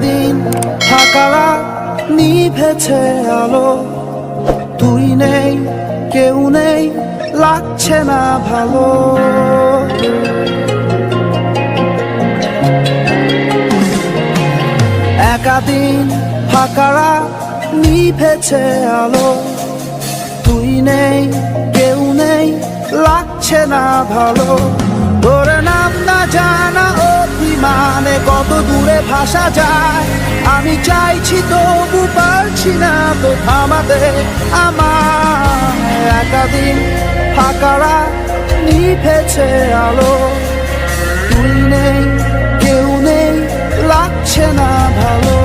দিন ফাঁকা রাত নিভেছে আলো, তুই নেই কেউ নেই লাগছে না ভালো। দিন ফাঁকা রাত নিভেছে আলো, তুই নেই কেউ নেই লাগছে না ভালো। তোর নাম না জানা অভিমানে কত দূরে ভাসা যায়, আমি চাইছি তবু পারছি না তো থামাতে আমার। একাদিন ফাঁকা রাত নিভেছে আলো, তুই নেই কেউ নেই লাগছে না ভালো।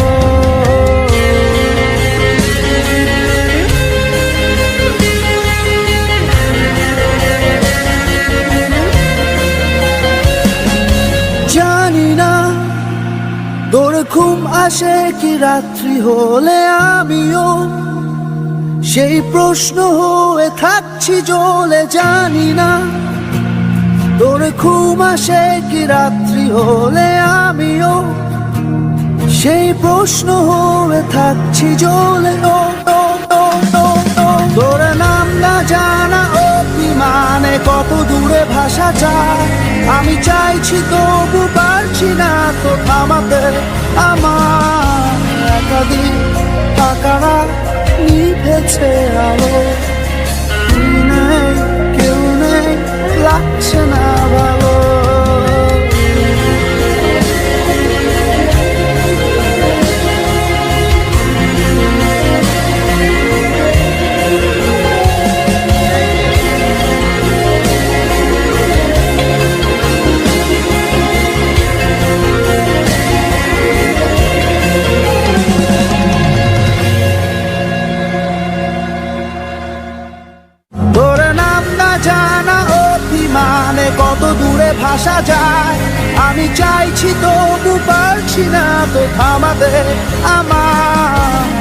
জানি না তোর ঘুম আসে কি রাত্রি হলে, আমিও সেই প্রশ্ন হয়ে থাকছি জ্বলে। জানি না তোর ঘুম আসে কি রাত্রি হলে, আমিও সেই প্রশ্ন হয়ে থাকছি জ্বলে। তোর নাম না জানা অভিমানে কত দূরে ভাসা যায়, আমি চাইছি তবু পারছি না তো থামাতে আমার। একাদিন ফাঁকা রাত নিভেছে আলো, তুই নেই কেউ নেই লাগছে না ভালো। কত দূরে ভাসা যায়, আমি চাইছি তবু পারছি না তো থামাতে আমার।